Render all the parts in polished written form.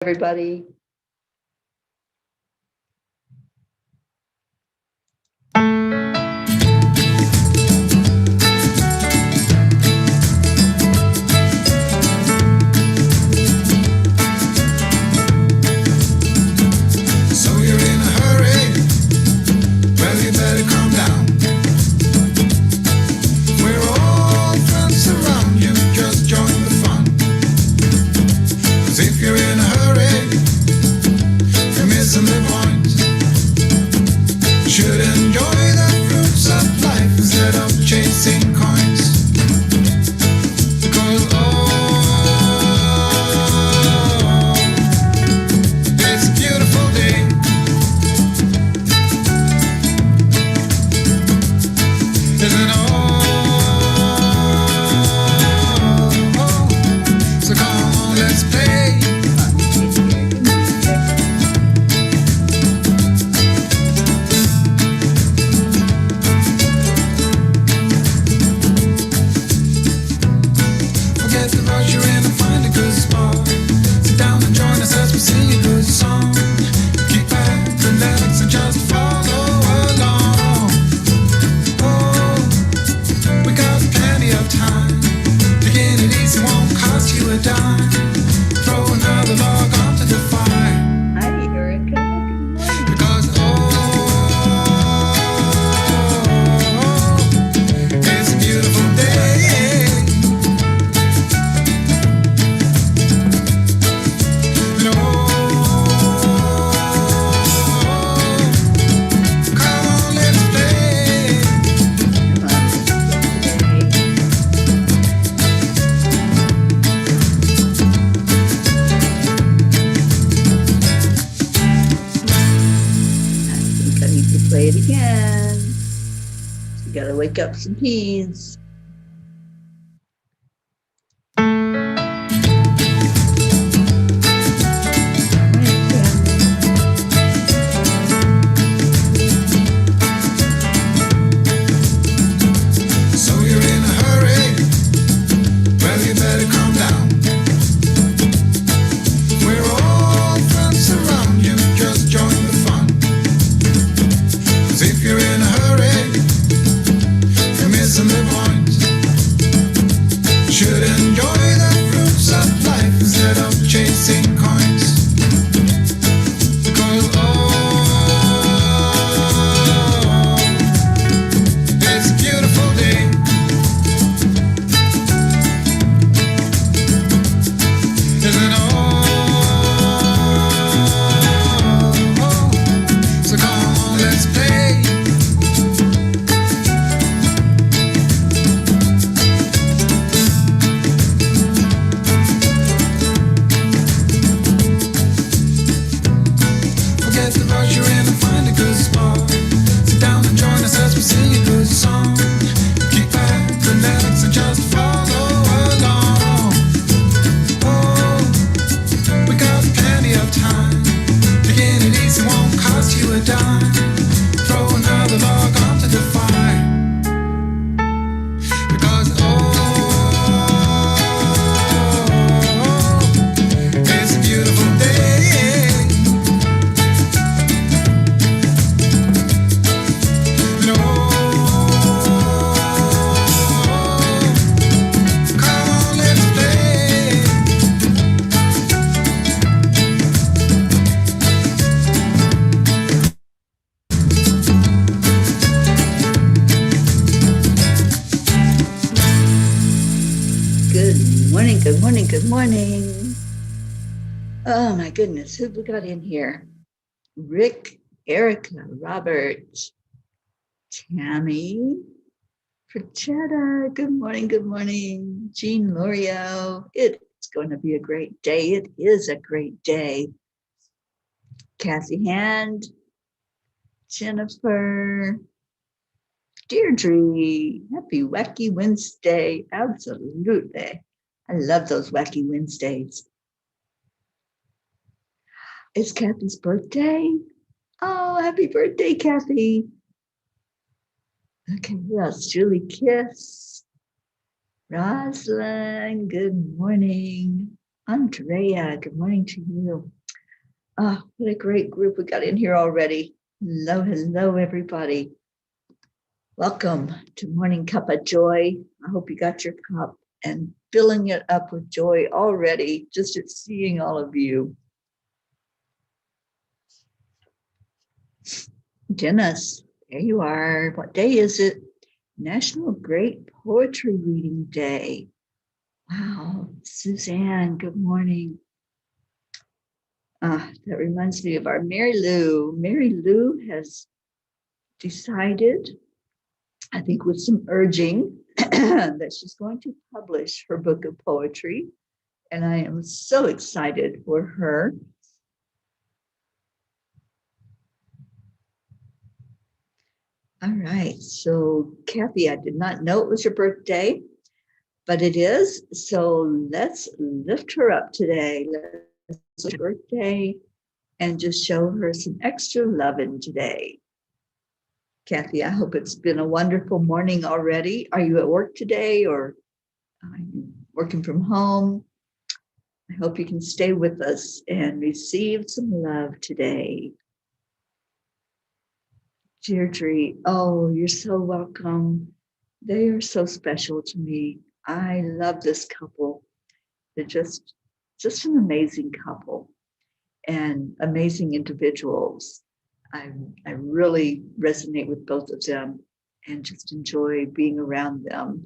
everybody. So you're in a hurry? Well, you better calm down. We're all friends around you, just join the fun. 'Cause if you're in a hurry, you're missing the point. Should enjoy the fruits of life instead of chasing coins. Because it's a beautiful day. Isn't so come on, let's play. Forget the rush, you're in and find a good spot. Sit down and join us as we sing a good song. Kick back, relax, and just follow along. Oh, we got plenty of time. Taking it easy won't cost you a dime. Throw another log onto the fire. Hi, Erica. Good morning. Because it's a beautiful day. And come on, let's play. Come on, today. I think I need to play it again. You gotta wake up some peas. So you're in a hurry? Well, you better calm down. We're all friends around you, just join the fun. 'Cause if you're in a hurry, you're missing the point. Should enjoy the fruits of life instead of chasing coins. Because it's a beautiful day. Isn't so come on, let's play. Forget the rush, you're in and find a good spot. Sit down and join us as we sing a good song. Kick back, relax, and just follow along. Oh, we got plenty of time. Taking it easy won't cost you a dime. Throw another log onto the fire. Because it's a beautiful day. And come on, let's play. Good morning, good morning, good morning. Oh my goodness, who we got in here? Rick, Erica, Robert, Tammy, Pratchetta, good morning, good morning. Jean L'Oreal, it's going to be a great day. It is a great day. Cassie Hand, Jennifer, Deirdre, happy Wacky Wednesday. Absolutely. I love those Wacky Wednesdays. It's Kathy's birthday. Oh, happy birthday, Kathy. Okay, who else? Julie Kiss, Rosalind, good morning. Andrea, good morning to you. Oh, what a great group we got in here already. Hello, hello, everybody. Welcome to Morning Cuppa JoY. I hope you got your cup and filling it up with joy already, just at seeing all of you. Dennis, there you are. What day is it? National Great Poetry Reading Day. Wow. Suzanne, good morning. That reminds me of our Mary Lou. Mary Lou has decided, I think with some urging, that she's going to publish her book of poetry. And I am so excited for her. All right. So, Kathy, I did not know it was your birthday, but it is. So let's lift her up today. Let's her birthday and just show her some extra loving today. Kathy, I hope it's been a wonderful morning already. Are you at work today or are you working from home? I hope you can stay with us and receive some love today. Deirdre, oh, you're so welcome. They are so special to me. I love this couple. They're just an amazing couple and amazing individuals. I really resonate with both of them and just enjoy being around them.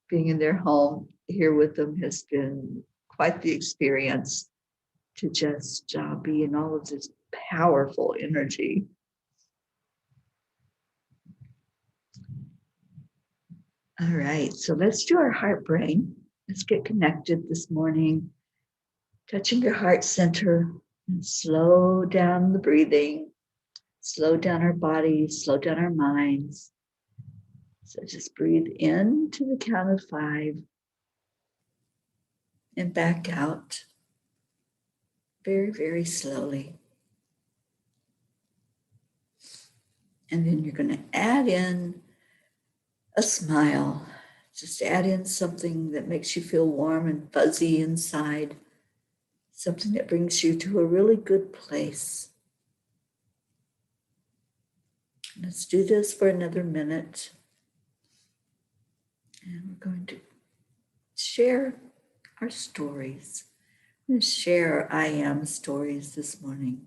Being in their home here with them has been quite the experience to just be in all of this powerful energy. All right, so let's do our heart brain. Let's get connected this morning, touching your heart center and slow down the breathing, slow down our bodies, slow down our minds. So just breathe in to the count of 5 and back out very, very slowly. And then you're going to add in a smile. Just add in something that makes you feel warm and fuzzy inside, something that brings you to a really good place. Let's do this for another minute. And we're going to share our stories. I'm going to share our I am stories this morning.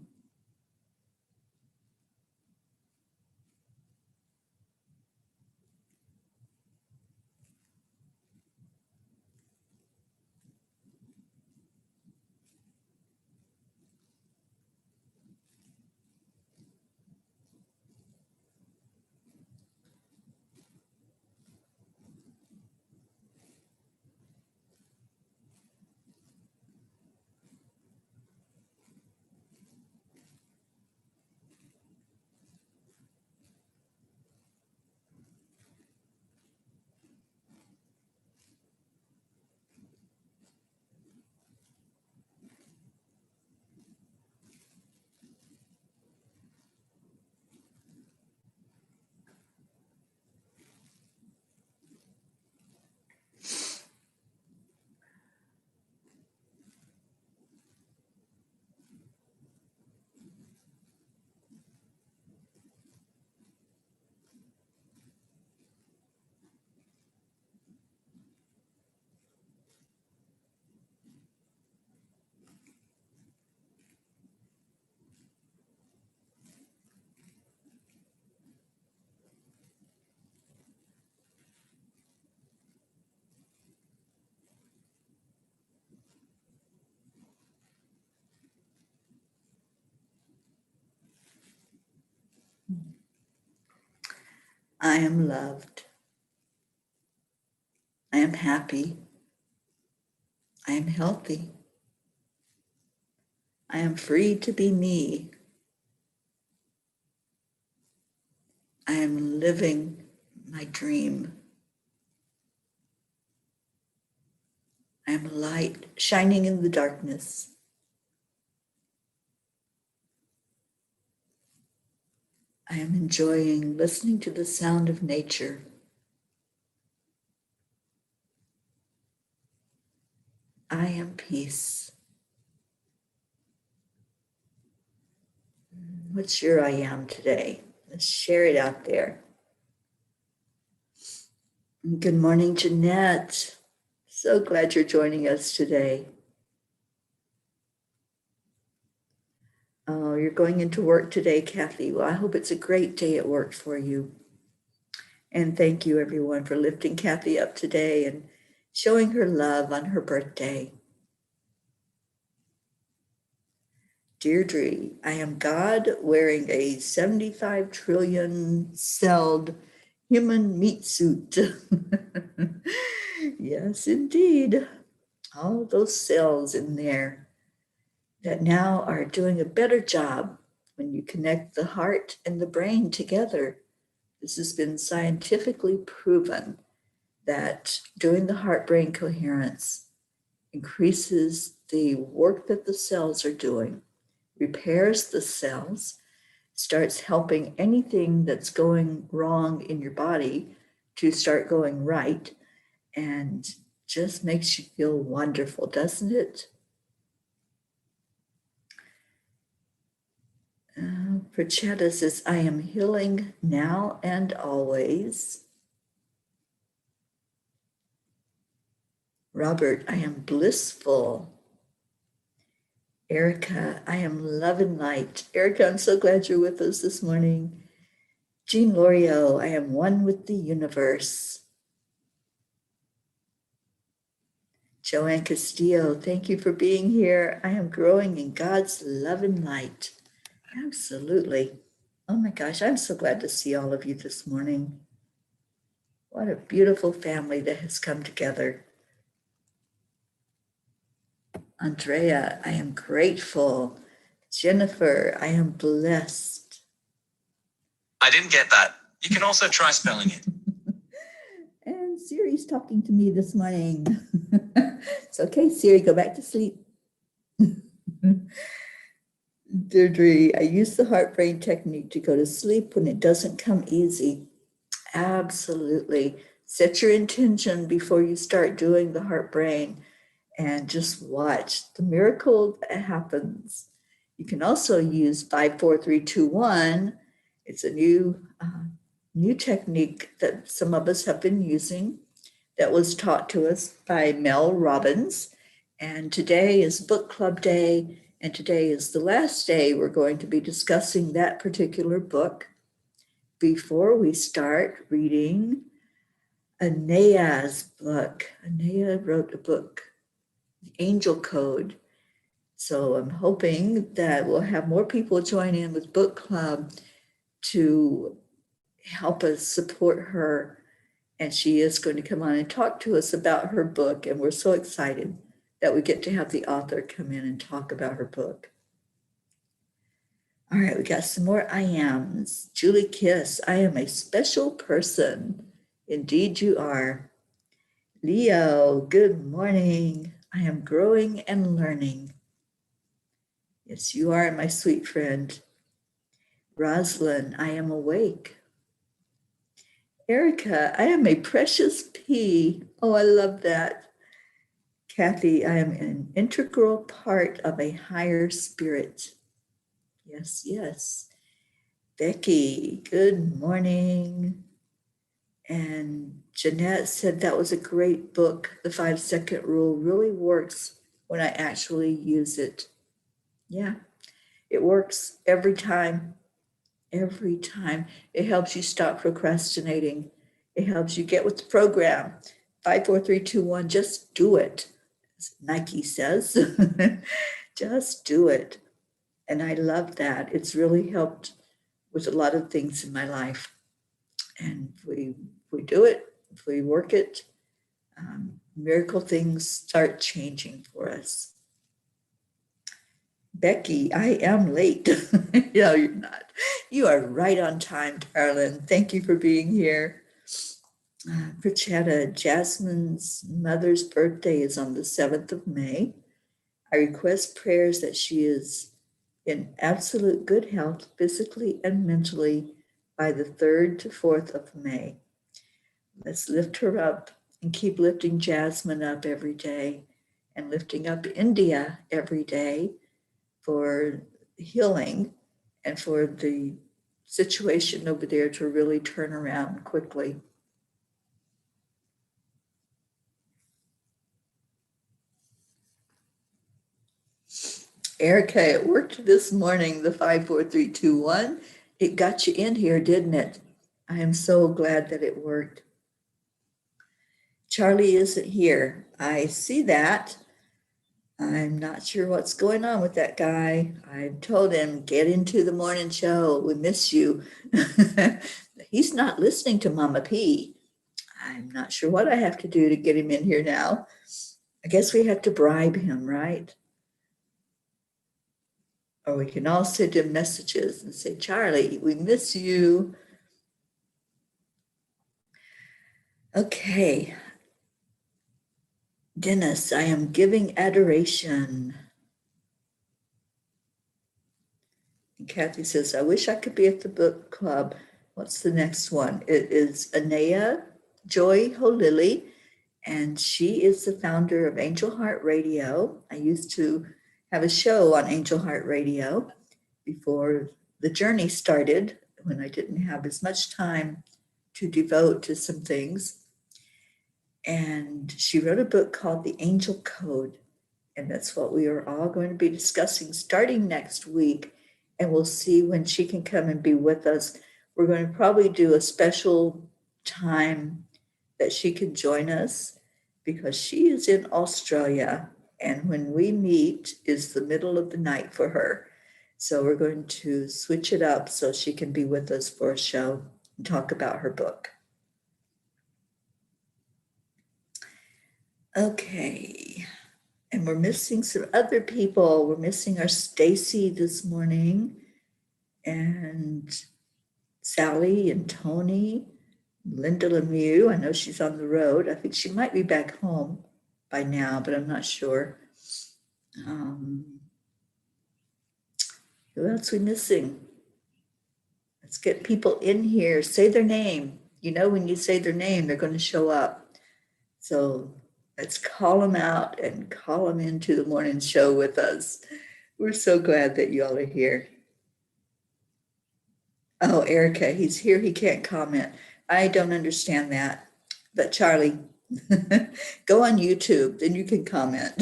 I am loved. I am happy. I am healthy. I am free to be me. I am living my dream. I am a light shining in the darkness. I am enjoying listening to the sound of nature. I am peace. What's your I am today? Let's share it out there. Good morning, Jeanette. So glad you're joining us today. Oh, you're going into work today, Kathy. Well, I hope it's a great day at work for you. And thank you, everyone, for lifting Kathy up today and showing her love on her birthday. Deirdre, I am God wearing a 75 trillion celled human meat suit. Yes, indeed. All those cells in there that now are doing a better job when you connect the heart and the brain together. This has been scientifically proven that doing the heart-brain coherence increases the work that the cells are doing, repairs the cells, starts helping anything that's going wrong in your body to start going right, and just makes you feel wonderful, doesn't it? Prachetta says, I am healing now and always. Robert, I am blissful. Erica, I am love and light. Erica, I'm so glad you're with us this morning. Jean Lorio, I am one with the universe. Joanne Castillo, thank you for being here. I am growing in God's love and light. Absolutely. Oh my gosh, I'm so glad to see all of you this morning. What a beautiful family that has come together. Andrea, I am grateful. Jennifer, I am blessed. I didn't get that. You can also try spelling it. And Siri's talking to me this morning. It's okay, Siri, go back to sleep. Deirdre, I use the heart-brain technique to go to sleep when it doesn't come easy. Absolutely. Set your intention before you start doing the heart-brain and just watch the miracle that happens. You can also use 54321. It's a new technique that some of us have been using that was taught to us by Mel Robbins. And today is book club day, and today is the last day we're going to be discussing that particular book. Before we start reading Anaya's book, Anaya wrote a book, The Angel Code. So I'm hoping that we'll have more people join in with book club to help us support her. And she is going to come on and talk to us about her book. And we're so excited that we get to have the author come in and talk about her book. All right, we got some more I ams. Julie Kiss, I am a special person. Indeed you are. Leo, good morning. I am growing and learning. Yes, you are, my sweet friend. Rosalind, I am awake. Erica, I am a precious pea. Oh, I love that. Kathy, I am an integral part of a higher spirit. Yes, yes. Becky, good morning. And Jeanette said that was a great book. The 5-second rule really works when I actually use it. Yeah, it works every time. Every time. It helps you stop procrastinating. It helps you get with the program. 54321, just do it. As Nike says, just do it. And I love that. It's really helped with a lot of things in my life. And if we do it, if we work it, miracle things start changing for us. Becky, I am late. No, you're not. You are right on time, darling. Thank you for being here. Prachetta, Jasmine's mother's birthday is on the 7th of May. I request prayers that she is in absolute good health, physically and mentally, by the 3rd to 4th of May. Let's lift her up and keep lifting Jasmine up every day and lifting up India every day for healing and for the situation over there to really turn around quickly. Erica, it worked this morning, the 54321. It got you in here, didn't it? I am so glad that it worked. Charlie isn't here. I see that. I'm not sure what's going on with that guy. I told him, get into the morning show. We miss you. He's not listening to Mama P. I'm not sure what I have to do to get him in here now. I guess we have to bribe him, right? Or we can all send him messages and say, Charlie, we miss you. Okay. Dennis, I am giving adoration. And Kathy says, I wish I could be at the book club. What's the next one? It is Anaya Joy Holili, and she is the founder of Angel Heart Radio. I used to have a show on Angel Heart Radio before the journey started, when I didn't have as much time to devote to some things. And she wrote a book called The Angel Code. And that's what we are all going to be discussing starting next week. And we'll see when she can come and be with us. We're going to probably do a special time that she can join us, because she is in Australia. And when we meet is the middle of the night for her. So we're going to switch it up so she can be with us for a show and talk about her book. Okay. And we're missing some other people. We're missing our Stacy this morning, and Sally and Tony, Linda Lemieux. I know she's on the road. I think she might be back home by now, but I'm not sure. Who else are we missing? Let's get people in here. Say their name. You know, when you say their name, they're going to show up. So let's call them out and call them into the morning show with us. We're so glad that you all are here. Oh, Erica, he's here. He can't comment. I don't understand that. But Charlie, go on YouTube, then you can comment.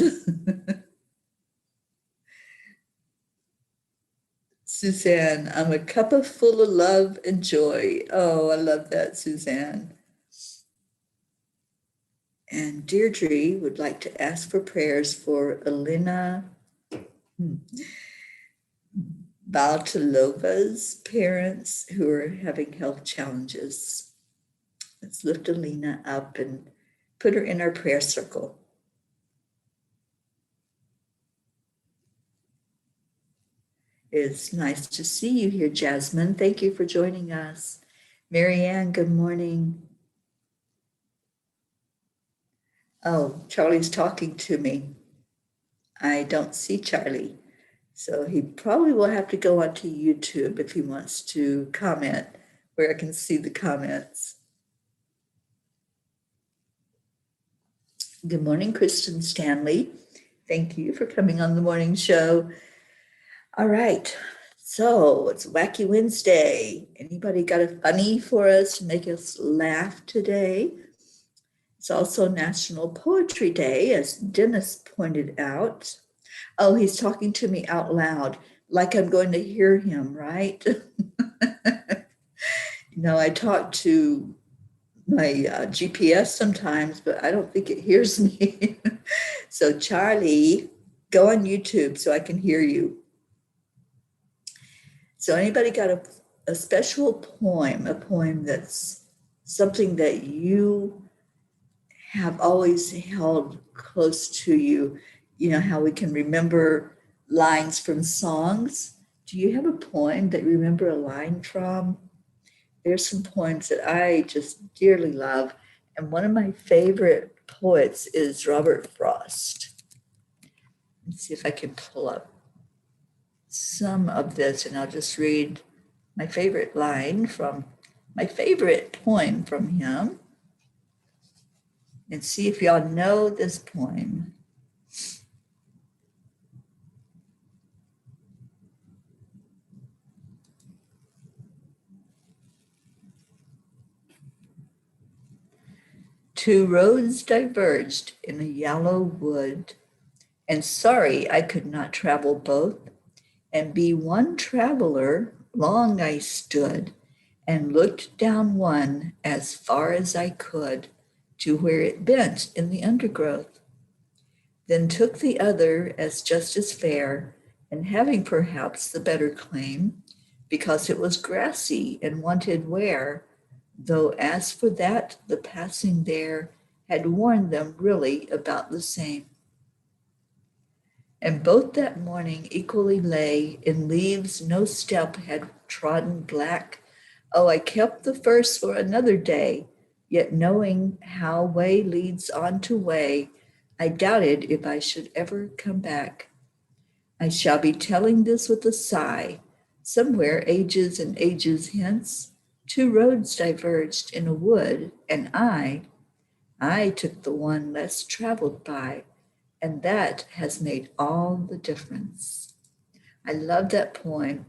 Suzanne, I'm a cuppa full of love and joy. Oh, I love that, Suzanne. And Deirdre would like to ask for prayers for Elena Baltalova's parents who are having health challenges. Let's lift Elena up and put her in our prayer circle. It's nice to see you here, Jasmine. Thank you for joining us. Marianne, good morning. Oh, Charlie's talking to me. I don't see Charlie. So he probably will have to go onto YouTube if he wants to comment, where I can see the comments. Good morning, Kristen Stanley. Thank you for coming on the morning show. All right, so it's Wacky Wednesday. Anybody got a funny for us to make us laugh today? It's also National Poetry Day, as Dennis pointed out. Oh, he's talking to me out loud, like I'm going to hear him, right? I talk to my GPS sometimes, but I don't think it hears me. So Charlie, go on YouTube so I can hear you. So anybody got a special poem, a poem that's something that you have always held close to you? You know how we can remember lines from songs? Do you have a poem that you remember a line from? There's some poems that I just dearly love. And one of my favorite poets is Robert Frost. Let's see if I can pull up some of this, and I'll just read my favorite line from my favorite poem from him and see if y'all know this poem. Two roads diverged in a yellow wood, and sorry I could not travel both, and be one traveler. Long I stood and looked down one as far as I could to where it bent in the undergrowth, then took the other as just as fair, and having perhaps the better claim, because it was grassy and wanted wear, though as for that the passing there had warned them really about the same. And both that morning equally lay in leaves no step had trodden black. Oh, I kept the first for another day, yet knowing how way leads on to way, I doubted if I should ever come back. I shall be telling this with a sigh. Somewhere ages and ages hence, two roads diverged in a wood, and I took the one less traveled by, and that has made all the difference. I love that poem,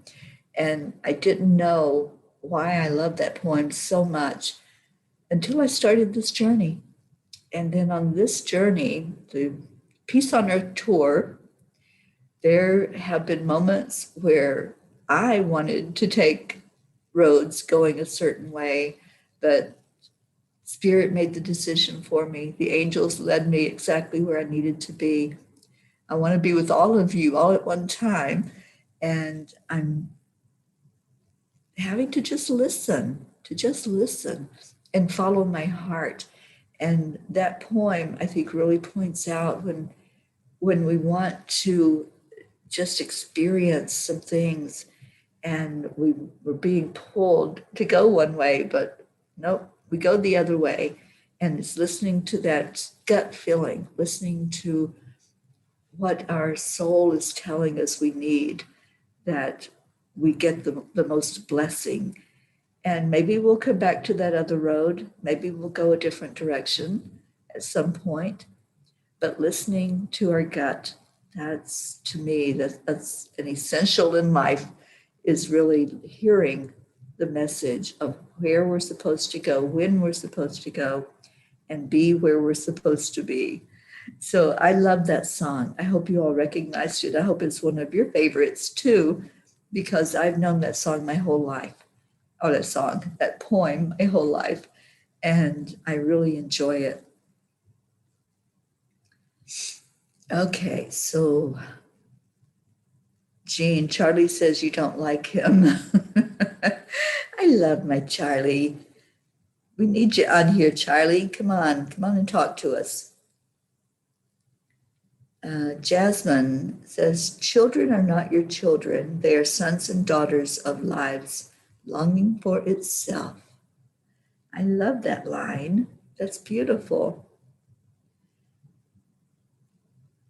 and I didn't know why I love that poem so much until I started this journey. And then on this journey, the Peace on Earth tour, there have been moments where I wanted to take roads going a certain way, but Spirit made the decision for me. The angels led me exactly where I needed to be. I want to be with all of you all at one time, and I'm having to just listen and follow my heart. And that poem, I think, really points out when we want to just experience some things and we're being pulled to go one way, but nope, we go the other way. And it's listening to that gut feeling, listening to what our soul is telling us we need, that we get the most blessing. And maybe we'll come back to that other road. Maybe we'll go a different direction at some point. But listening to our gut, that's, to me, that's an essential in life, is really hearing the message of where we're supposed to go, when we're supposed to go, and be where we're supposed to be. So I love that song. I hope you all recognized it. I hope it's one of your favorites too, because I've known that song my whole life. Oh, that poem my whole life. And I really enjoy it. Okay, so Jean, Charlie says you don't like him. I love my Charlie. We need you on here, Charlie. Come on and talk to us. Jasmine says, children are not your children. They are sons and daughters of lives longing for itself. I love that line. That's beautiful.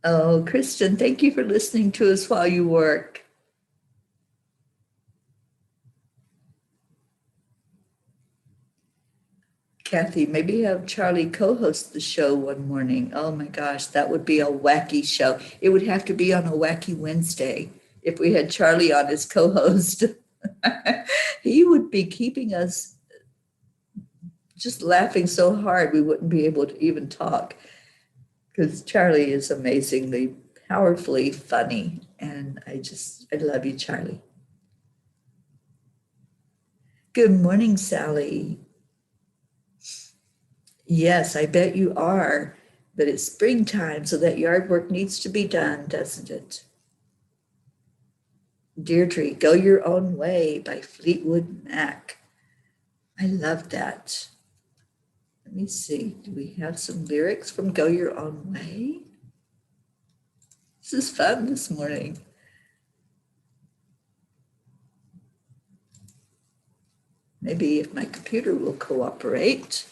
Oh, Kristen, thank you for listening to us while you work. Kathy, maybe have Charlie co-host the show one morning. Oh my gosh, that would be a wacky show. It would have to be on a wacky Wednesday if we had Charlie on as co-host. He would be keeping us just laughing so hard we wouldn't be able to even talk, because Charlie is amazingly, powerfully funny. And I love you, Charlie. Good morning, Sally. Yes, I bet you are, but it's springtime, so that yard work needs to be done, doesn't it? Deirdre, Go Your Own Way by Fleetwood Mac. I love that. Let me see, do we have some lyrics from Go Your Own Way? This is fun this morning. Maybe if my computer will cooperate.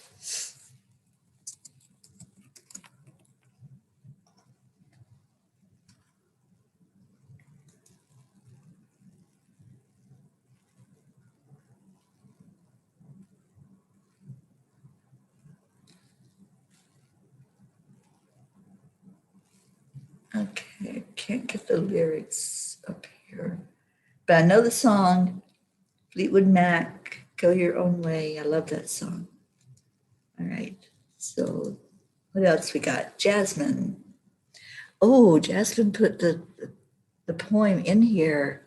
Okay, can't get the lyrics up here, but I know the song. Fleetwood Mac, Go Your Own Way. I love that song. All right. So what else we got? Jasmine. Oh, Jasmine put the poem in here.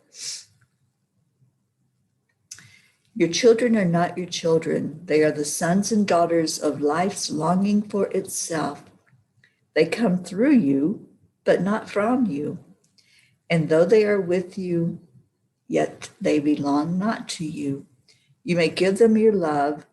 Your children are not your children. They are the sons and daughters of life's longing for itself. They come through you, but not from you. And though they are with you, yet they belong not to you. You may give them your love,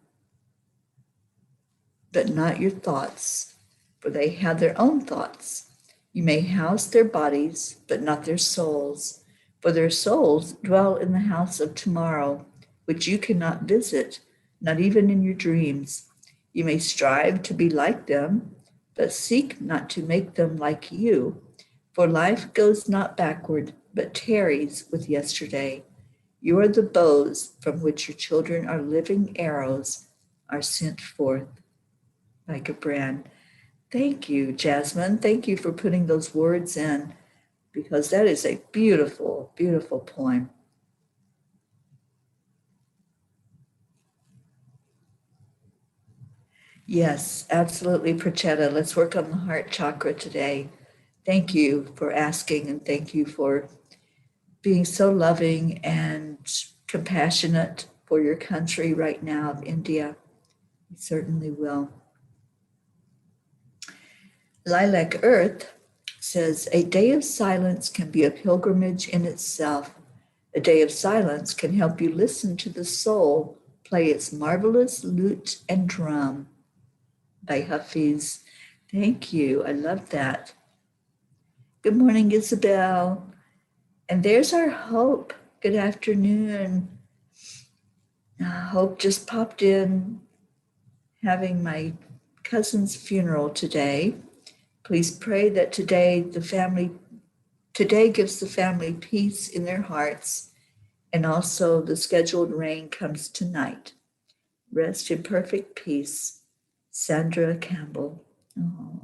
but not your thoughts, for they have their own thoughts. You may house their bodies, but not their souls, for their souls dwell in the house of tomorrow, which you cannot visit, not even in your dreams. You may strive to be like them, but seek not to make them like you, for life goes not backward, but tarries with yesterday. You are the bows from which your children are living arrows, are sent forth like a brand. Thank you, Jasmine. Thank you for putting those words in, because that is a beautiful, beautiful poem. Yes, absolutely, Prachetta. Let's work on the heart chakra today. Thank you for asking, and thank you for being so loving and compassionate for your country right now, India. We certainly will. Lilac Earth says, a day of silence can be a pilgrimage in itself. A day of silence can help you listen to the soul play its marvelous lute and drum. By Hafiz. Thank you. I love that. Good morning, Isabel. And there's our Hope. Good afternoon. Hope just popped in, having my cousin's funeral today. Please pray that today gives the family peace in their hearts, and also the scheduled rain comes tonight. Rest in perfect peace. Sandra Campbell. Oh,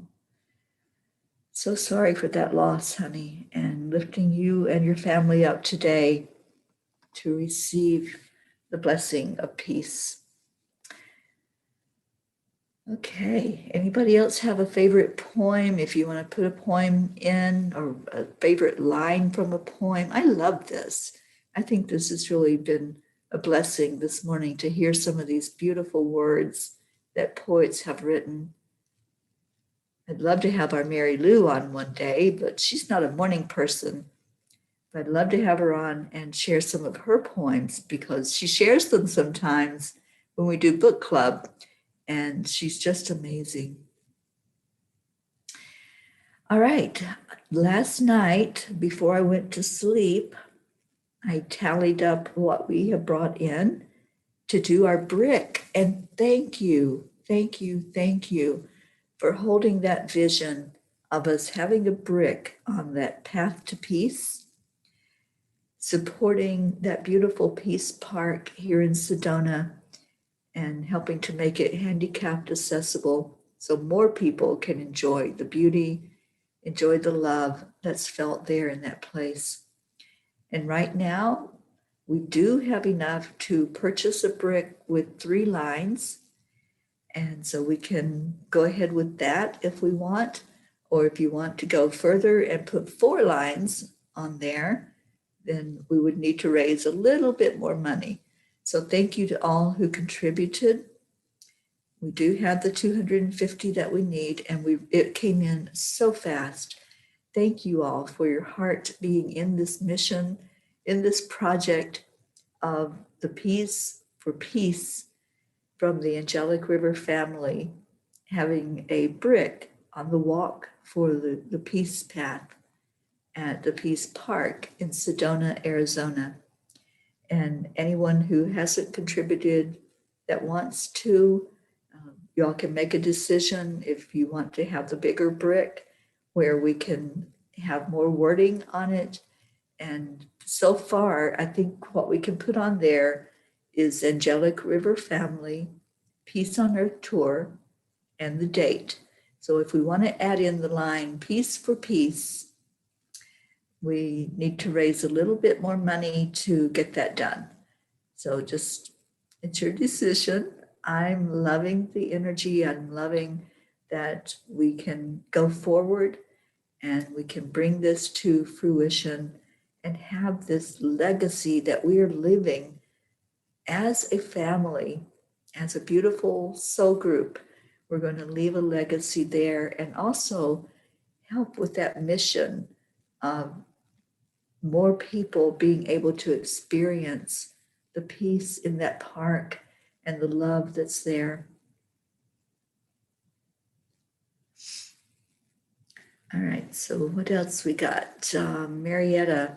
so sorry for that loss, honey, and lifting you and your family up today to receive the blessing of peace. Okay, anybody else have a favorite poem? If you want to put a poem in, or a favorite line from a poem, I love this. I think this has really been a blessing this morning to hear some of these beautiful words that poets have written. I'd love to have our Mary Lou on one day, but she's not a morning person. But I'd love to have her on and share some of her poems, because she shares them sometimes when we do book club, and she's just amazing. All right, last night before I went to sleep, I tallied up what we have brought in to do our brick, and thank you for holding that vision of us having a brick on that path to peace, supporting that beautiful Peace Park here in Sedona, and helping to make it handicapped accessible so more people can enjoy the beauty, enjoy the love that's felt there in that place. And right now, we do have enough to purchase a brick with 3 lines. And so we can go ahead with that if we want, or if you want to go further and put 4 lines on there, then we would need to raise a little bit more money. So thank you to all who contributed. We do have the 250 that we need, and it came in so fast. Thank you all for your heart being in this mission, in this project of the Peace for Peace from the Angelic River Family, having a brick on the walk for the Peace Path at the Peace Park in Sedona, Arizona. And anyone who hasn't contributed that wants to, y'all can make a decision if you want to have the bigger brick where we can have more wording on it. And so far, I think what we can put on there is Angelic River Family, Peace on Earth Tour, and the date. So if we want to add in the line Peace for Peace, we need to raise a little bit more money to get that done. So just, it's your decision. I'm loving the energy. I'm loving that we can go forward and we can bring this to fruition and have this legacy that we are living as a family, as a beautiful soul group. We're going to leave a legacy there and also help with that mission of more people being able to experience the peace in that park and the love that's there. All right, so what else we got? Marietta,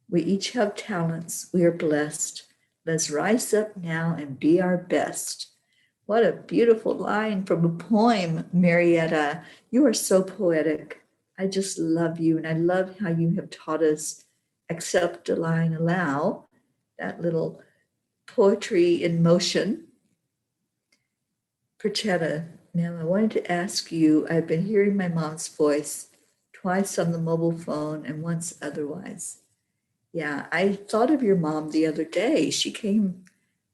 we each have talents. We are blessed. Let's rise up now and be our best. What a beautiful line from a poem, Marietta. You are so poetic. I just love you, and I love how you have taught us accept, align, allow, that little poetry in motion. Perchetta, now I wanted to ask you, I've been hearing my mom's voice twice on the mobile phone and once otherwise. Yeah, I thought of your mom the other day. She came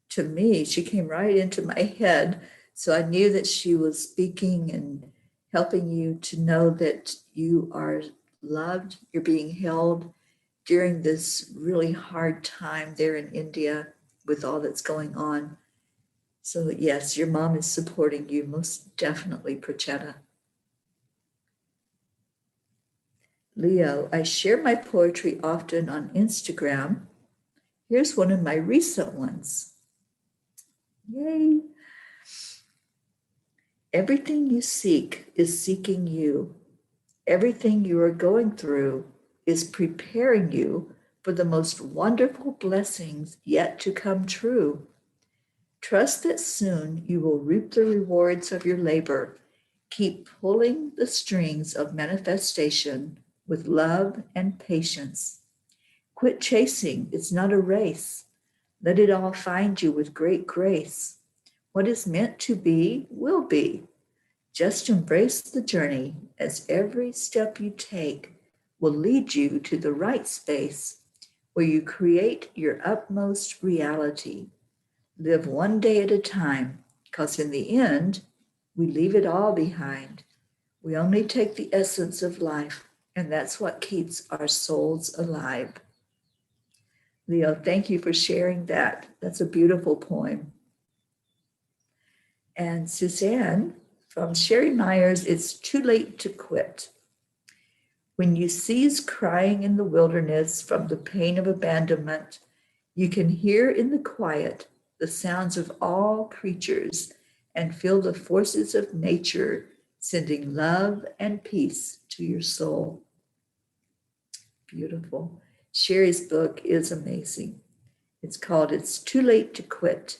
to me, she came right into my head. So I knew that she was speaking and helping you to know that you are loved, you're being held during this really hard time there in India with all that's going on. So yes, your mom is supporting you most definitely, Prachetta. Leo, I share my poetry often on Instagram. Here's one of my recent ones. Yay. Everything you seek is seeking you. Everything you are going through is preparing you for the most wonderful blessings yet to come true. Trust that soon you will reap the rewards of your labor. Keep pulling the strings of manifestation with love and patience. Quit chasing, it's not a race. Let it all find you with great grace. What is meant to be will be. Just embrace the journey, as every step you take will lead you to the right space where you create your utmost reality. Live one day at a time, because in the end, we leave it all behind. We only take the essence of life, and that's what keeps our souls alive. Leo, thank you for sharing that. That's a beautiful poem. And Suzanne from Sherry Myers, it's too late to quit. When you cease crying in the wilderness from the pain of abandonment, you can hear in the quiet the sounds of all creatures and feel the forces of nature sending love and peace to your soul. Beautiful. Sherry's book is amazing. It's called It's Too Late to Quit,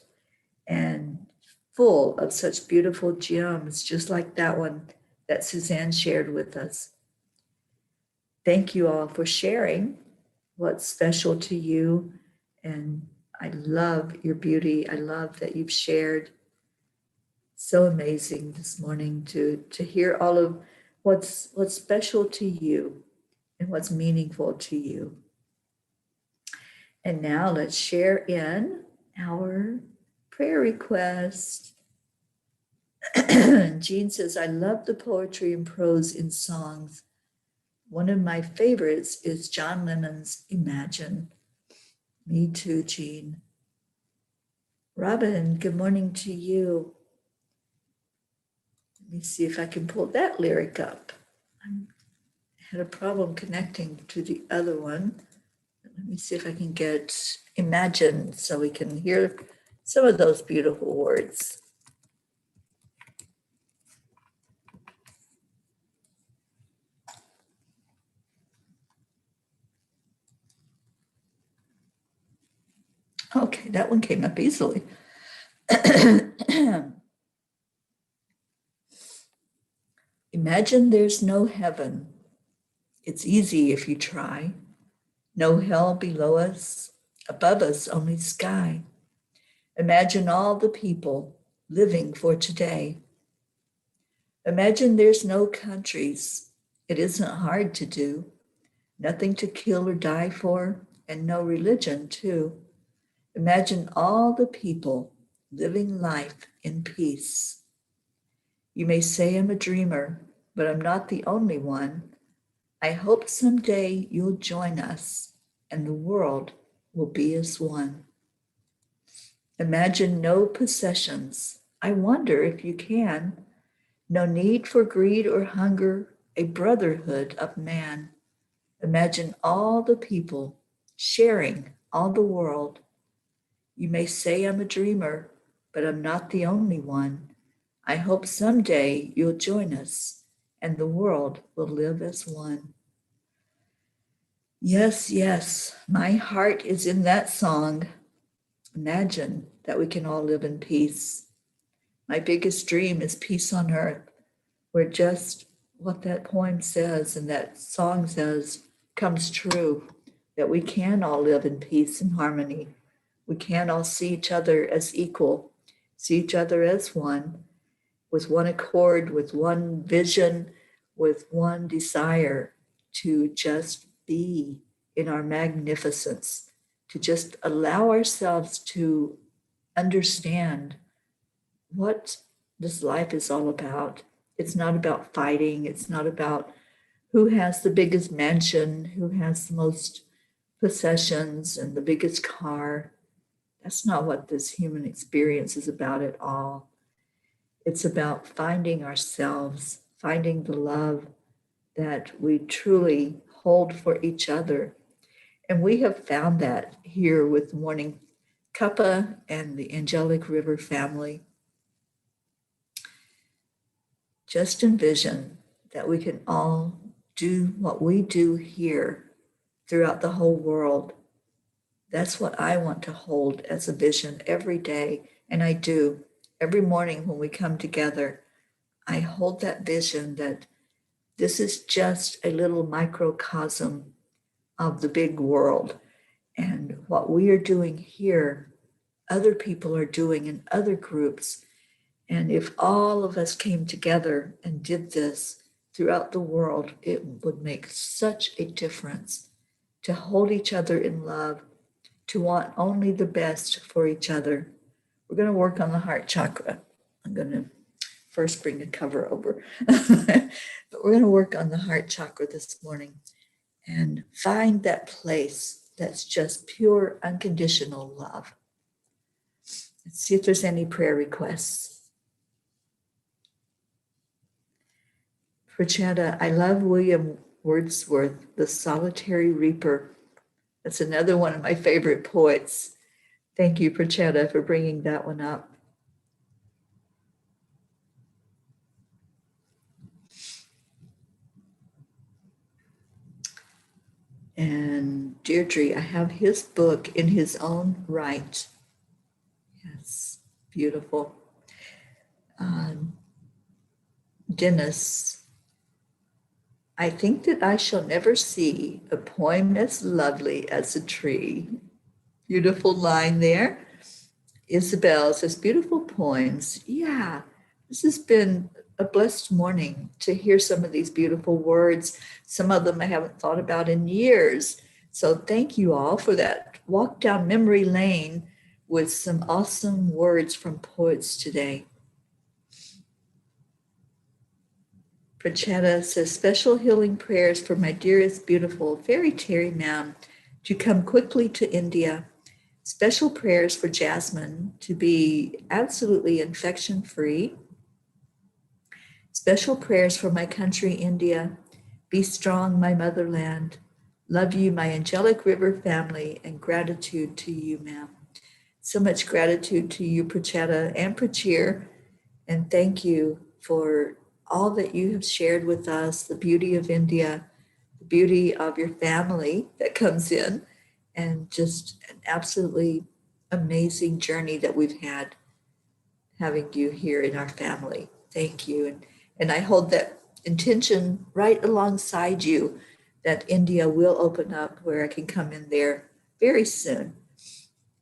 and full of such beautiful gems, just like that one that Suzanne shared with us. Thank you all for sharing what's special to you. And I love your beauty. I love that you've shared. So amazing this morning to hear all of what's special to you and what's meaningful to you. And now let's share in our prayer request. Jean says, I love the poetry and prose in songs. One of my favorites is John Lennon's Imagine. Me too, Jean. Robin, good morning to you. Let me see if I can pull that lyric up. I had a problem connecting to the other one. Let me see if I can get Imagine so we can hear some of those beautiful words. Okay, that one came up easily. Imagine there's no heaven. It's easy if you try. No hell below us, above us only sky. Imagine all the people living for today. Imagine there's no countries. It isn't hard to do. Nothing to kill or die for, and no religion too. Imagine all the people living life in peace. You may say I'm a dreamer, but I'm not the only one. I hope someday you'll join us and the world will be as one. Imagine no possessions. I wonder if you can. No need for greed or hunger, a brotherhood of man. Imagine all the people sharing all the world. You may say I'm a dreamer, but I'm not the only one. I hope someday you'll join us and the world will live as one. Yes, yes, my heart is in that song. Imagine that we can all live in peace. My biggest dream is peace on earth, where just what that poem says and that song says comes true, that we can all live in peace and harmony. We can all see each other as equal, see each other as one, with one accord, with one vision, with one desire to just be in our magnificence, to just allow ourselves to understand what this life is all about. It's not about fighting. It's not about who has the biggest mansion, who has the most possessions and the biggest car. That's not what this human experience is about at all. It's about finding ourselves, finding the love that we truly hold for each other. And we have found that here with Morning Cuppa and the Angelic River Family. Just envision that we can all do what we do here throughout the whole world. That's what I want to hold as a vision every day. And I do. Every morning when we come together, I hold that vision that this is just a little microcosm of the big world. And what we are doing here, other people are doing in other groups. And if all of us came together and did this throughout the world, it would make such a difference to hold each other in love, to want only the best for each other. We're going to work on the heart chakra. I'm going to first bring a cover over. But we're going to work on the heart chakra this morning and find that place that's just pure, unconditional love. Let's see if there's any prayer requests. Prachanda, I love William Wordsworth, The Solitary Reaper. That's another one of my favorite poets. Thank you, Prachanda, for bringing that one up. And Deirdre, I have his book in his own right. Yes, beautiful. Dennis, I think that I shall never see a poem as lovely as a tree. Beautiful line there. Isabel says, beautiful poems. Yeah, this has been a blessed morning to hear some of these beautiful words. Some of them I haven't thought about in years. So thank you all for that walk down memory lane with some awesome words from poets today. Prachetta says, special healing prayers for my dearest, beautiful fairy Teri ma'am to come quickly to India. Special prayers for Jasmine to be absolutely infection-free. Special prayers for my country, India. Be strong, my motherland. Love you, my Angelic River family, and gratitude to you, ma'am. So much gratitude to you, Prachetta and Prachir, and thank you for all that you have shared with us, the beauty of India, the beauty of your family that comes in, and just an absolutely amazing journey that we've had having you here in our family. Thank you. And I hold that intention right alongside you that India will open up where I can come in there very soon.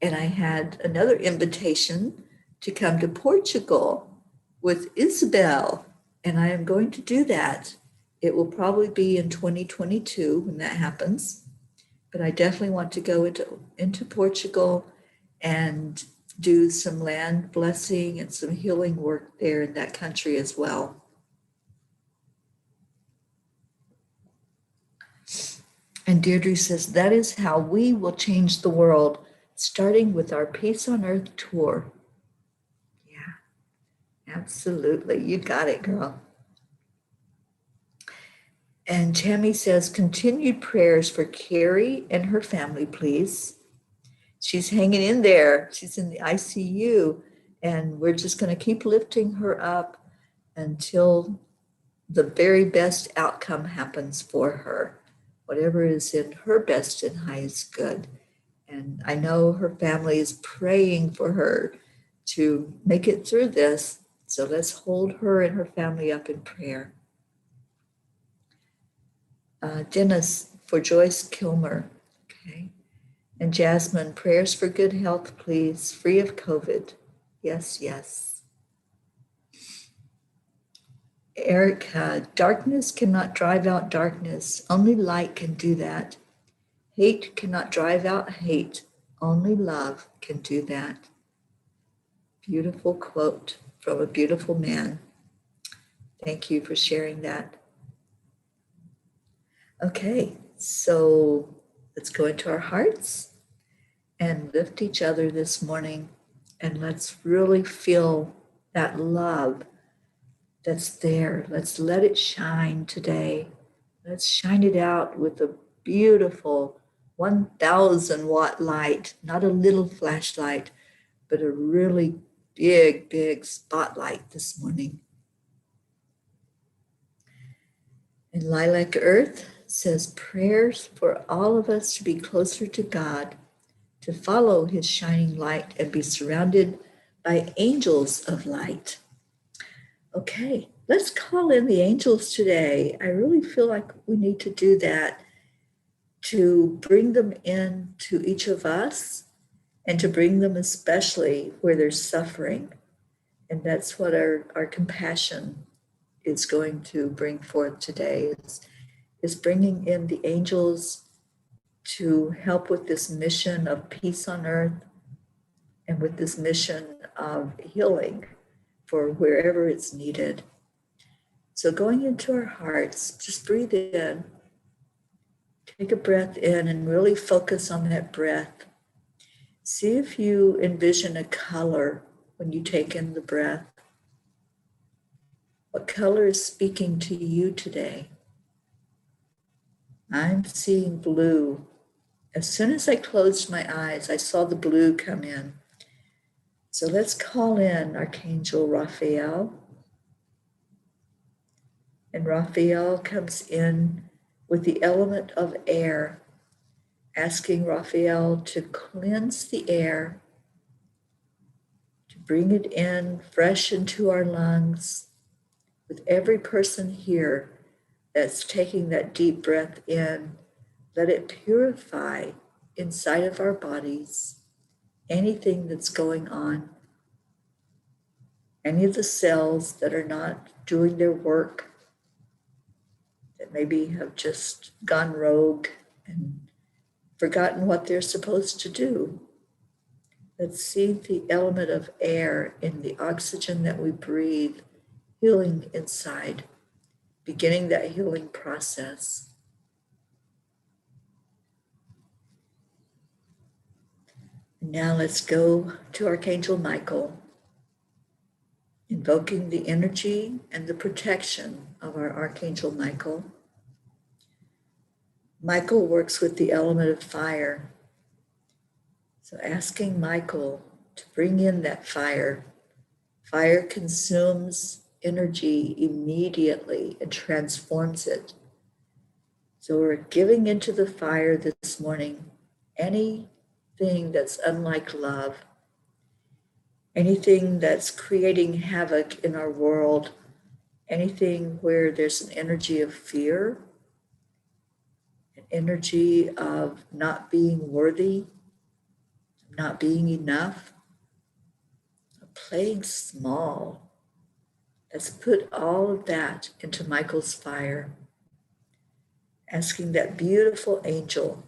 And I had another invitation to come to Portugal with Isabel, and I am going to do that. It will probably be in 2022 when that happens, but I definitely want to go into Portugal and do some land blessing and some healing work there in that country as well. And Deirdre says, that is how we will change the world, starting with our Peace on Earth tour. Yeah, absolutely. You got it, girl. And Tammy says, continued prayers for Carrie and her family, please. She's hanging in there. She's in the ICU, and we're just going to keep lifting her up until the very best outcome happens for her. Whatever is in her best and highest good. And I know her family is praying for her to make it through this. So let's hold her and her family up in prayer. Dennis for Joyce Kilmer. Okay. And Jasmine, prayers for good health, please, free of COVID. Yes, yes. Eric, darkness cannot drive out darkness. Only light can do that. Hate cannot drive out hate. Only love can do that. Beautiful quote from a beautiful man. Thank you for sharing that. Okay, so let's go into our hearts and lift each other this morning. And let's really feel that love that's there. Let's let it shine today. Let's shine it out with a beautiful 1,000 watt light, not a little flashlight, but a really big, big spotlight this morning. And Lilac Earth says prayers for all of us to be closer to God, to follow his shining light and be surrounded by angels of light. Okay, let's call in the angels today. I really feel like we need to do that, to bring them in to each of us and to bring them especially where there's suffering. And that's what our compassion is going to bring forth today, is bringing in the angels to help with this mission of peace on earth and with this mission of healing for wherever it's needed. So going into our hearts, just breathe in, take a breath in and really focus on that breath. See if you envision a color when you take in the breath. What color is speaking to you today? I'm seeing blue. As soon as I closed my eyes, I saw the blue come in. So let's call in Archangel Raphael. And Raphael comes in with the element of air, asking Raphael to cleanse the air, to bring it in fresh into our lungs, with every person here that's taking that deep breath in. Let it purify inside of our bodies anything that's going on, any of the cells that are not doing their work, that maybe have just gone rogue and forgotten what they're supposed to do. Let's see the element of air in the oxygen that we breathe, healing inside, beginning that healing process. Now let's go to Archangel Michael, invoking the energy and the protection of our Archangel Michael. Michael works with the element of fire. So asking Michael to bring in that fire. Fire consumes energy immediately and transforms it. So we're giving into the fire this morning anything that's unlike love, anything that's creating havoc in our world, anything where there's an energy of fear, an energy of not being worthy, not being enough, playing small. Let's put all of that into Michael's fire, asking that beautiful angel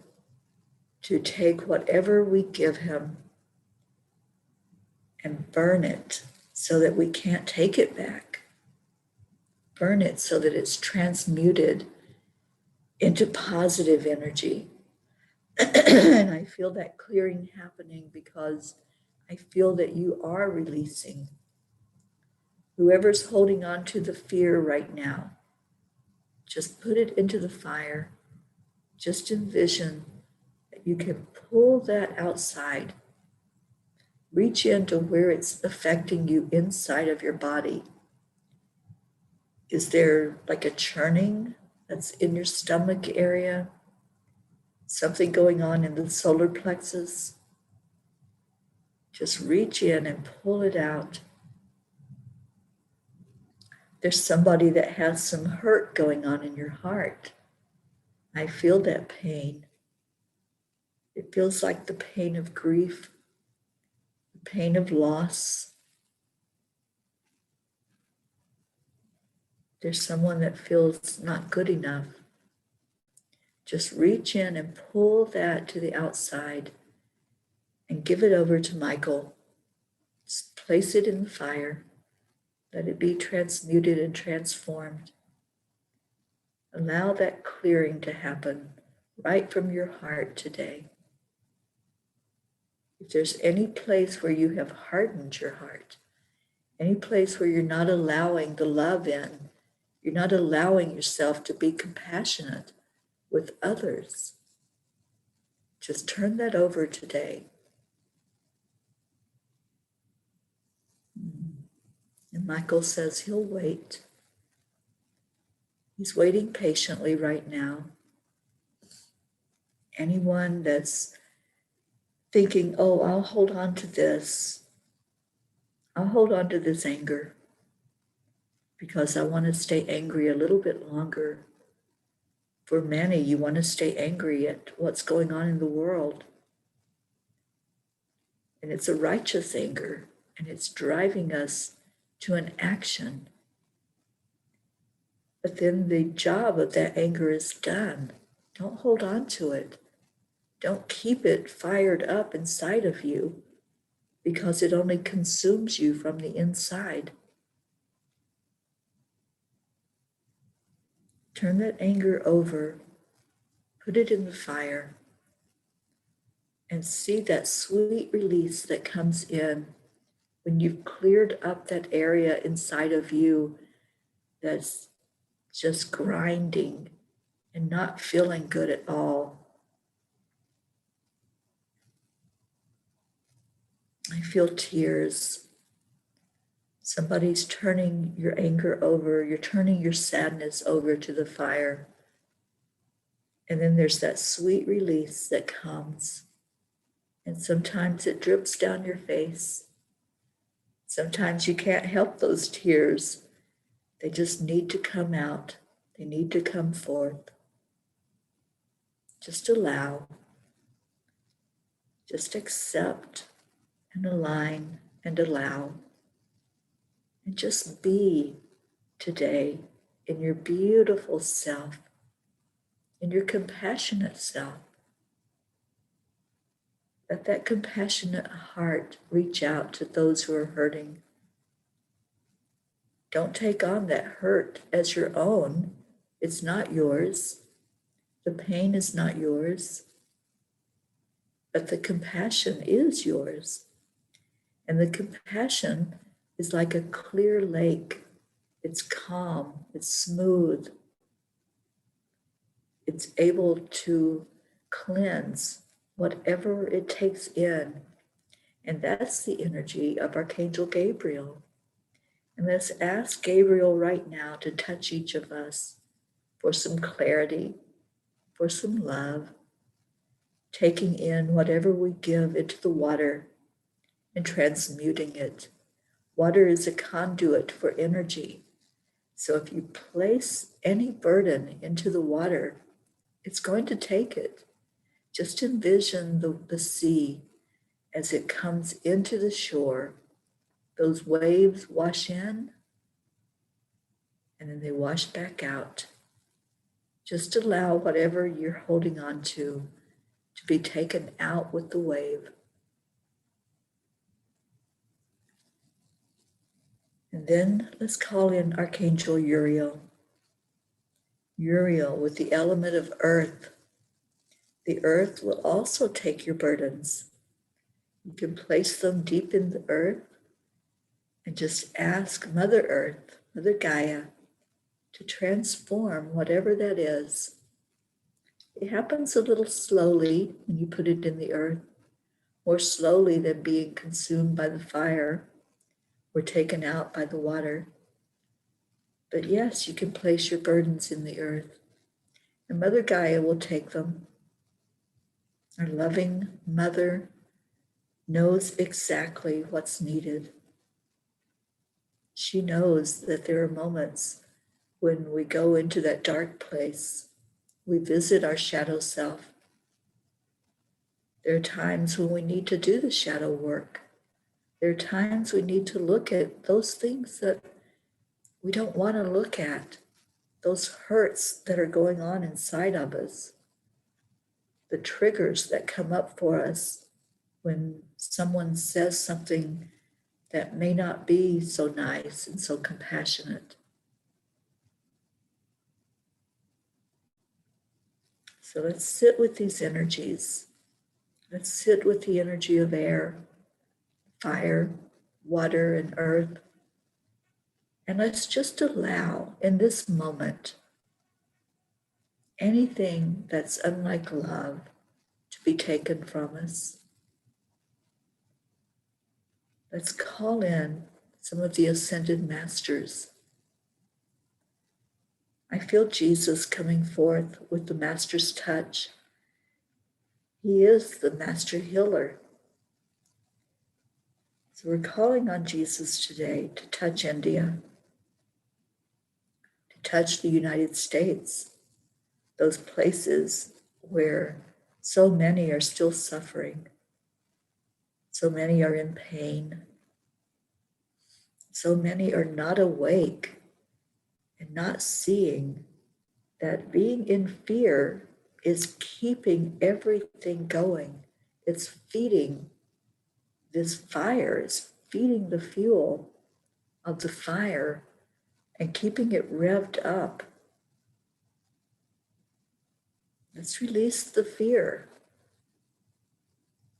to take whatever we give him and burn it so that we can't take it back. Burn it so that it's transmuted into positive energy. And I feel that clearing happening because I feel that you are releasing. Whoever's holding on to the fear right now, just put it into the fire. Just envision that you can pull that outside. Reach into where it's affecting you inside of your body. Is there like a churning that's in your stomach area? Something going on in the solar plexus? Just reach in and pull it out. There's somebody that has some hurt going on in your heart. I feel that pain. It feels like the pain of grief, the pain of loss. There's someone that feels not good enough. Just reach in and pull that to the outside and give it over to Michael. Just place it in the fire. Let it be transmuted and transformed. Allow that clearing to happen right from your heart today. If there's any place where you have hardened your heart, any place where you're not allowing the love in, you're not allowing yourself to be compassionate with others, just turn that over today. And Michael says he'll wait. He's waiting patiently right now. Anyone that's thinking, oh, I'll hold on to this. I'll hold on to this anger because I want to stay angry a little bit longer. For many, you want to stay angry at what's going on in the world. And it's a righteous anger, and it's driving us to an action. But then the job of that anger is done. Don't hold on to it. Don't keep it fired up inside of you because it only consumes you from the inside. Turn that anger over, put it in the fire, and see that sweet release that comes in when you've cleared up that area inside of you that's just grinding and not feeling good at all. I feel tears. Somebody's turning your anger over. You're turning your sadness over to the fire. And then there's that sweet release that comes. And sometimes it drips down your face. Sometimes you can't help those tears. They just need to come out. They need to come forth. Just allow. Just accept and align and allow. And just be today in your beautiful self, in your compassionate self. Let that compassionate heart reach out to those who are hurting. Don't take on that hurt as your own. It's not yours. The pain is not yours. But the compassion is yours. And the compassion is like a clear lake. It's calm, it's smooth. It's able to cleanse whatever it takes in. And that's the energy of Archangel Gabriel. And let's ask Gabriel right now to touch each of us for some clarity, for some love, taking in whatever we give into the water and transmuting it. Water is a conduit for energy. So if you place any burden into the water, it's going to take it. Just envision the sea as it comes into the shore. Those waves wash in and then they wash back out. Just allow whatever you're holding on to be taken out with the wave. And then let's call in Archangel Uriel. Uriel with the element of earth. The earth will also take your burdens. You can place them deep in the earth and just ask Mother Earth, Mother Gaia, to transform whatever that is. It happens a little slowly when you put it in the earth, more slowly than being consumed by the fire or taken out by the water. But yes, you can place your burdens in the earth, and Mother Gaia will take them. Our loving Mother knows exactly what's needed. She knows that there are moments when we go into that dark place, we visit our shadow self. There are times when we need to do the shadow work. There are times we need to look at those things that we don't want to look at, those hurts that are going on inside of us, the triggers that come up for us when someone says something that may not be so nice and so compassionate. So let's sit with these energies. Let's sit with the energy of air, fire, water, and earth. And let's just allow in this moment anything that's unlike love to be taken from us. Let's call in some of the ascended masters. I feel Jesus coming forth with the master's touch. He is the master healer. So we're calling on Jesus today to touch India, to touch the United States, those places where so many are still suffering, so many are in pain, so many are not awake and not seeing that being in fear is keeping everything going. It's feeding this fire, it's feeding the fuel of the fire and keeping it revved up. Let's release the fear.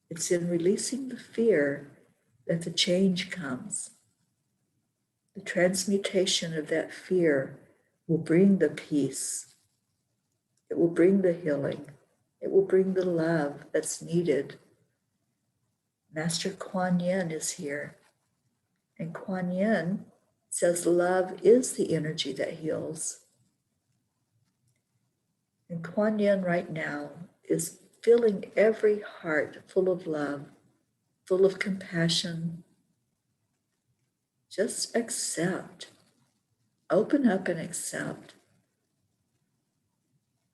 It's in releasing the fear that the change comes. The transmutation of that fear will bring the peace. It will bring the healing. It will bring the love that's needed. Master Kuan Yin is here. And Kuan Yin says love is the energy that heals. And Kuan Yin right now is filling every heart full of love, full of compassion. Just accept. Open up and accept.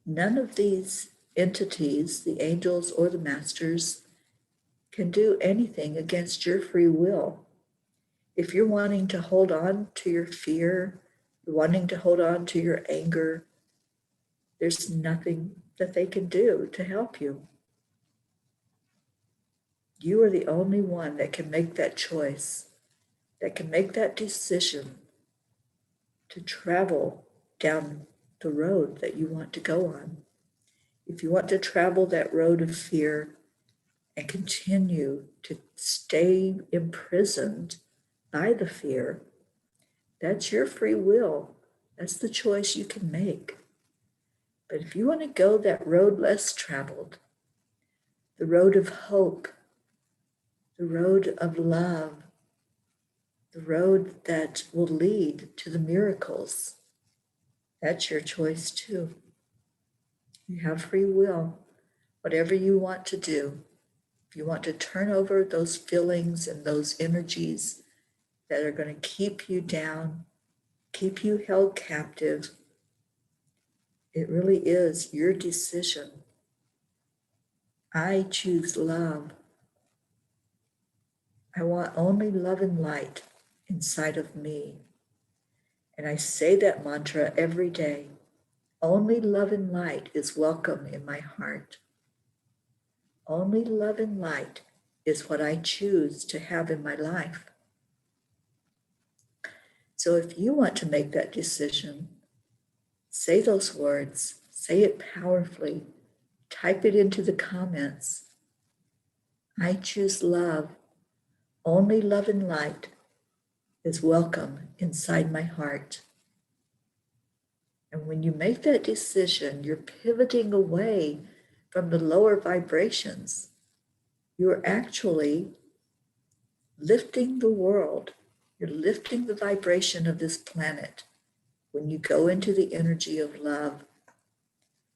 None of these entities, the angels or the masters, can do anything against your free will. If you're wanting to hold on to your fear, you're wanting to hold on to your anger, there's nothing that they can do to help you. You are the only one that can make that choice, that can make that decision to travel down the road that you want to go on. If you want to travel that road of fear and continue to stay imprisoned by the fear, that's your free will. That's the choice you can make. But if you want to go that road less traveled, the road of hope, the road of love, the road that will lead to the miracles, that's your choice too. You have free will. Whatever you want to do, if you want to turn over those feelings and those energies that are going to keep you down, keep you held captive, it really is your decision. I choose love. I want only love and light inside of me. And I say that mantra every day. Only love and light is welcome in my heart. Only love and light is what I choose to have in my life. So if you want to make that decision, say those words, say it powerfully, type it into the comments. I choose love. Only love and light is welcome inside my heart. And when you make that decision, you're pivoting away from the lower vibrations. You're actually lifting the world. You're lifting the vibration of this planet when you go into the energy of love.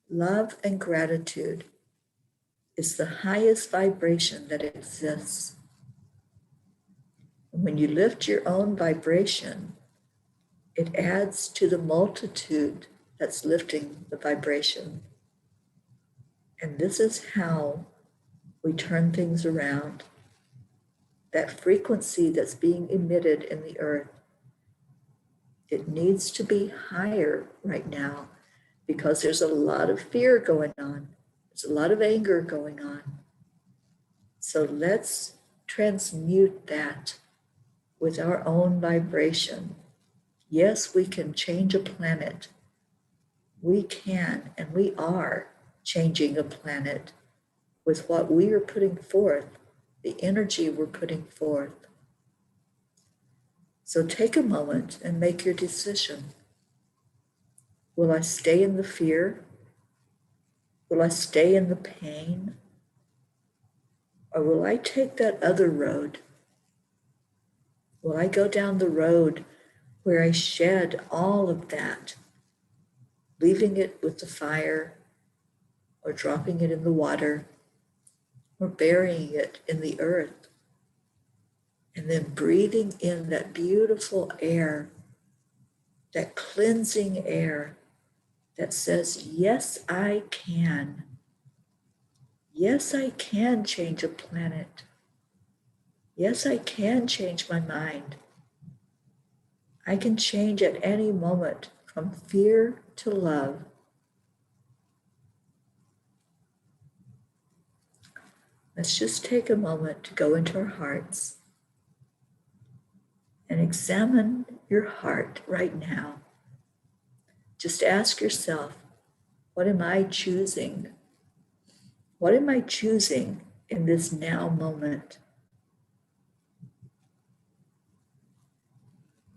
Love and gratitude is the highest vibration that exists. And when you lift your own vibration, it adds to the multitude that's lifting the vibration. And this is how we turn things around. That frequency that's being emitted in the earth, it needs to be higher right now because there's a lot of fear going on. There's a lot of anger going on. So let's transmute that with our own vibration. Yes, we can change a planet. We can, and we are changing a planet with what we are putting forth, the energy we're putting forth. So take a moment and make your decision. Will I stay in the fear? Will I stay in the pain? Or will I take that other road? Will I go down the road where I shed all of that, leaving it with the fire, or dropping it in the water, or burying it in the earth, and then breathing in that beautiful air, that cleansing air that says, yes, I can. Yes, I can change a planet. Yes, I can change my mind. I can change at any moment from fear to love. Let's just take a moment to go into our hearts and examine your heart right now. Just ask yourself, what am I choosing? What am I choosing in this now moment?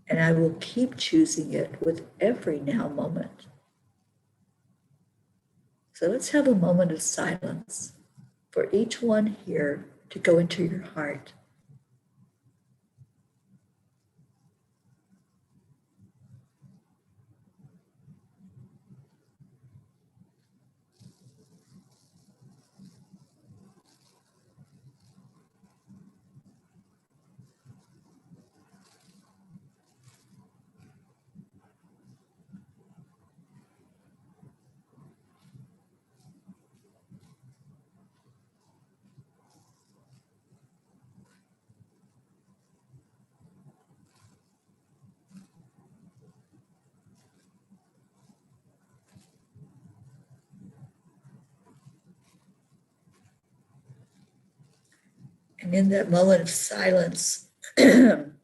And I will keep choosing it with every now moment. So let's have a moment of silence for each one here to go into your heart. And in that moment of silence, I'm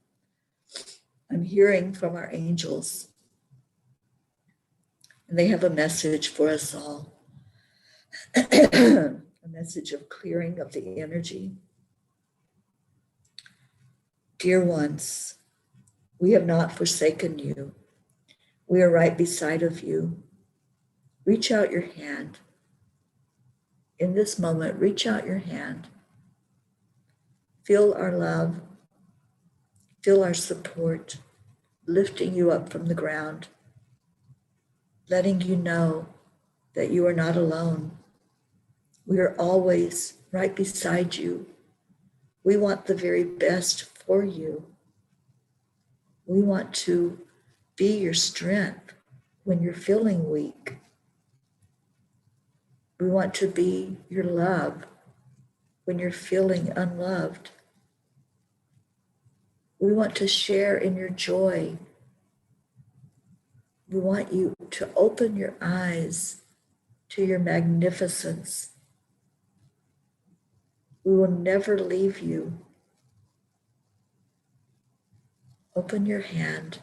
hearing from our angels, and they have a message for us all. A message of clearing of the energy. Dear ones, we have not forsaken you. We are right beside of you. Reach out your hand. In this moment, reach out your hand. Feel our love. Feel our support, lifting you up from the ground, letting you know that you are not alone. We are always right beside you. We want the very best for you. We want to be your strength when you're feeling weak. We want to be your love when you're feeling unloved. We want to share in your joy. We want you to open your eyes to your magnificence. We will never leave you. Open your hand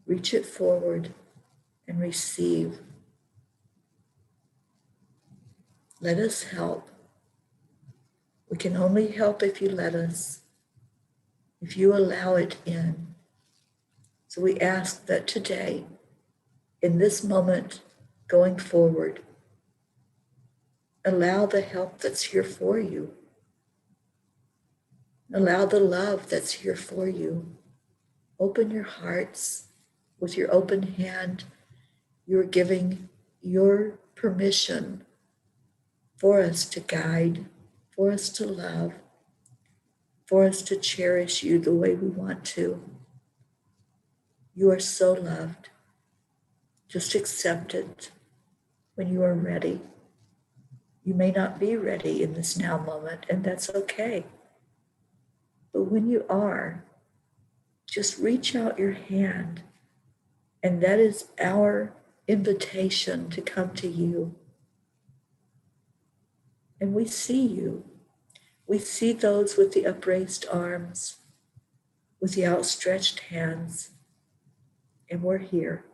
Reach it forward and receive. Let us help. We can only help if you let us, if you allow it in. So we ask that today, in this moment, going forward, allow the help that's here for you. Allow the love that's here for you. Open your hearts. With your open hand, you're giving your permission for us to guide, for us to love, for us to cherish you the way we want to. You are so loved. Just accept it when you are ready. You may not be ready in this now moment, and that's okay. But when you are, just reach out your hand, and that is our invitation to come to you. And we see you. We see those with the upraised arms, with the outstretched hands, and we're here.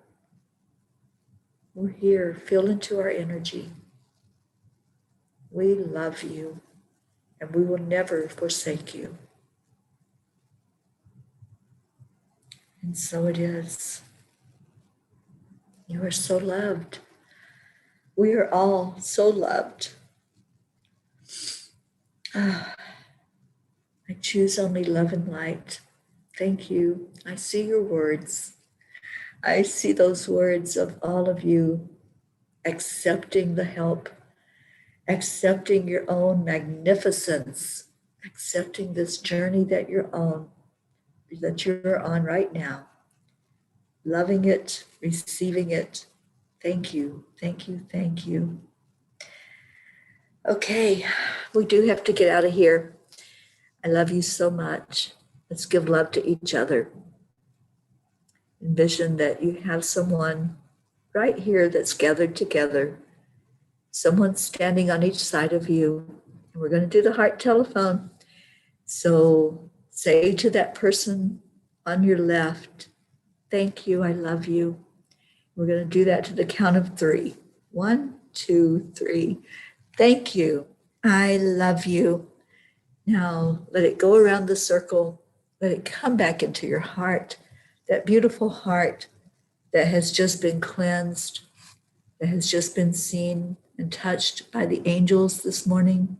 We're here. Feel into our energy. We love you, and we will never forsake you. And so it is. You are so loved. We are all so loved. I choose only love and light. Thank you. I see your words. I see those words of all of you accepting the help, accepting your own magnificence, accepting this journey that you're on right now, loving it, receiving it. Thank you, thank you, thank you. Okay, we do have to get out of here. I love you so much. Let's give love to each other. Envision that you have someone right here that's gathered together, someone standing on each side of you. And we're going to do the heart telephone. So say to that person on your left, thank you, I love you. We're going to do that to the count of 3. 1, 2, 3. Thank you, I love you. Now let it go around the circle. Let it come back into your heart, that beautiful heart that has just been cleansed, that has just been seen and touched by the angels this morning.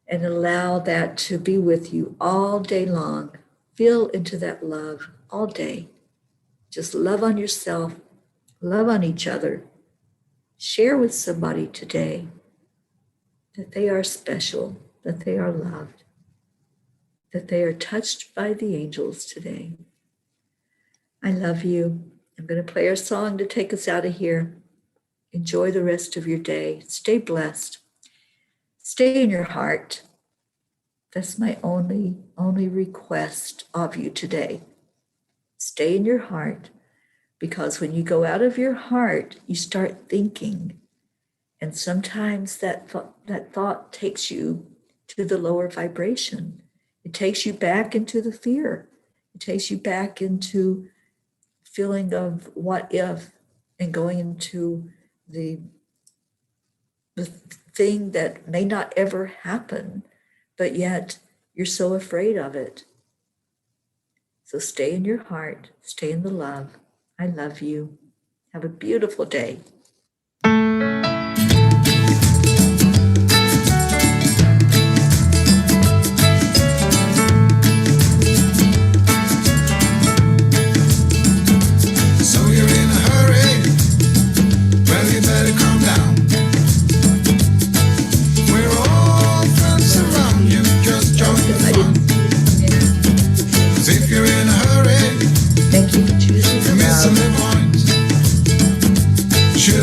And allow that to be with you all day long. Feel into that love all day. Just love on yourself, love on each other. Share with somebody today that they are special, that they are loved, that they are touched by the angels today. I love you. I'm going to play our song to take us out of here. Enjoy the rest of your day. Stay blessed. Stay in your heart. That's my only request of you today. Stay in your heart, because when you go out of your heart, you start thinking. And sometimes that thought takes you to the lower vibration. It takes you back into the fear. It takes you back into feeling of what if, and going into the thing that may not ever happen, but yet you're so afraid of it. So stay in your heart, stay in the love. I love you. Have a beautiful day. Should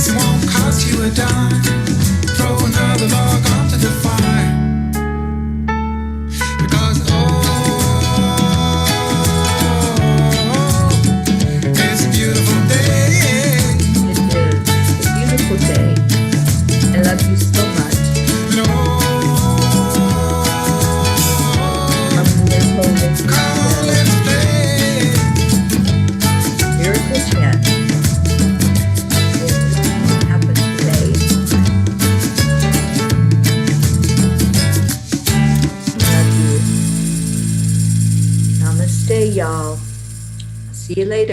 This won't cost you a dime. Throw another log onto the fire. Because it's a beautiful day. It is a beautiful day. I love you so much. And come on, let's play. Miracle chant. It happened today. Love you. Namaste, y'all. See you later.